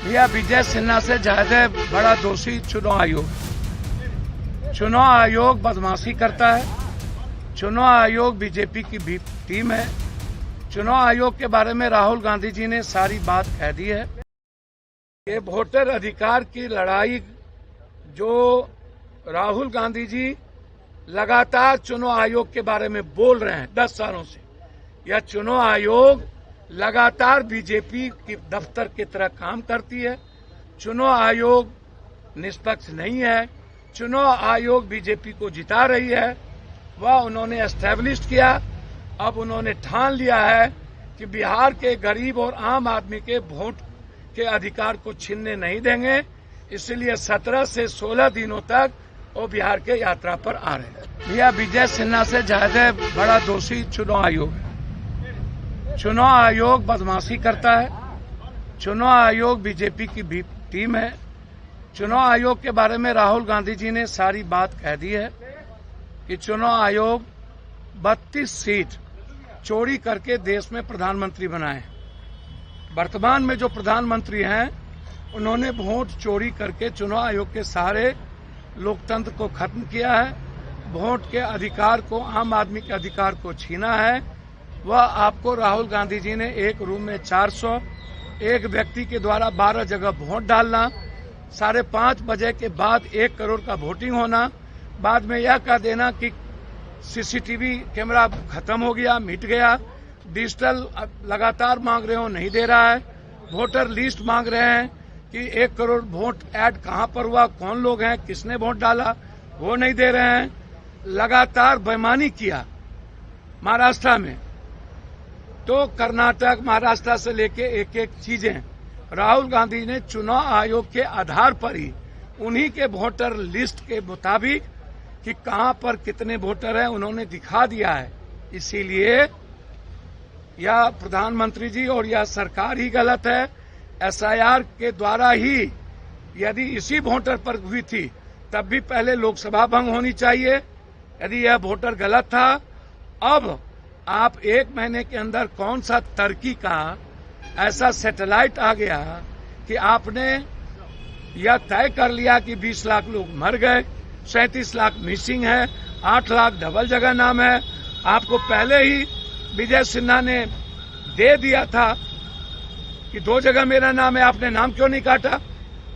भैया विजय सिन्हा से ज्यादा बड़ा दोषी चुनाव आयोग। चुनाव आयोग बदमाशी करता है। चुनाव आयोग बीजेपी की भी टीम है। चुनाव आयोग के बारे में राहुल गांधी जी ने सारी बात कह दी है। ये वोटर अधिकार की लड़ाई जो राहुल गांधी जी लगातार चुनाव आयोग के बारे में बोल रहे हैं 10 सालों से, यह चुनाव आयोग लगातार बीजेपी की दफ्तर की तरह काम करती है। चुनाव आयोग निष्पक्ष नहीं है। चुनाव आयोग बीजेपी को जिता रही है। वह उन्होंने एस्टैब्लिश किया। अब उन्होंने ठान लिया है कि बिहार के गरीब और आम आदमी के वोट के अधिकार को छीनने नहीं देंगे। इसलिए 17 से 16 दिनों तक वो बिहार के यात्रा पर आ रहे हैं। भैया विजय सिन्हा से ज्यादा बड़ा दोषी चुनाव आयोग है। चुनाव आयोग बदमाशी करता है। चुनाव आयोग बीजेपी की भी टीम है। चुनाव आयोग के बारे में राहुल गांधी जी ने सारी बात कह दी है कि चुनाव आयोग 32 सीट चोरी करके देश में प्रधानमंत्री बनाए। वर्तमान में जो प्रधानमंत्री हैं उन्होंने वोट चोरी करके चुनाव आयोग के सारे लोकतंत्र को खत्म किया है। वोट के अधिकार को, आम आदमी के अधिकार को छीना है। वह आपको राहुल गांधी जी ने एक रूम में 400, एक व्यक्ति के द्वारा 12 जगह वोट डालना, 5:30 बजे के बाद 1 करोड़ का वोटिंग होना, बाद में यह कह देना कि सीसीटीवी कैमरा खत्म हो गया, मिट गया, डिजिटल लगातार मांग रहे हो, नहीं दे रहा है, वोटर लिस्ट मांग रहे हैं कि 1 करोड़ वोट ऐड कहां पर हुआ, कौन लोग हैं, किसने वोट डाला, वो नहीं दे रहे हैं। लगातार बेईमानी किया महाराष्ट्र में। तो कर्नाटक, महाराष्ट्र से लेके एक एक चीजें राहुल गांधी ने चुनाव आयोग के आधार पर ही उन्हीं के वोटर लिस्ट के मुताबिक कि कहां पर कितने वोटर हैं उन्होंने दिखा दिया है। इसीलिए यह प्रधानमंत्री जी और यह सरकार ही गलत है। एसआईआर के द्वारा ही यदि इसी वोटर पर हुई थी तब भी पहले लोकसभा भंग होनी चाहिए। यदि यह वोटर गलत था, अब आप 1 महीने के अंदर कौन सा टर्की का ऐसा सैटेलाइट आ गया कि आपने यह तय कर लिया कि 20 लाख लोग मर गए, 37 लाख मिसिंग है, 8 लाख डबल जगह नाम है। आपको पहले ही विजय सिन्हा ने दे दिया था कि 2 जगह मेरा नाम है, आपने नाम क्यों नहीं काटा?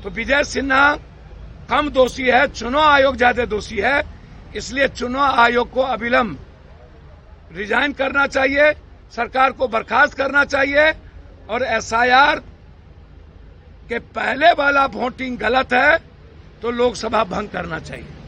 तो विजय सिन्हा कम दोषी है, चुनाव आयोग ज्यादा दोषी है। इसलिए चुनाव आयोग को अविलंब रिजाइन करना चाहिए, सरकार को बर्खास्त करना चाहिए और एसआईआर के पहले वाला वोटिंग गलत है तो लोकसभा भंग करना चाहिए।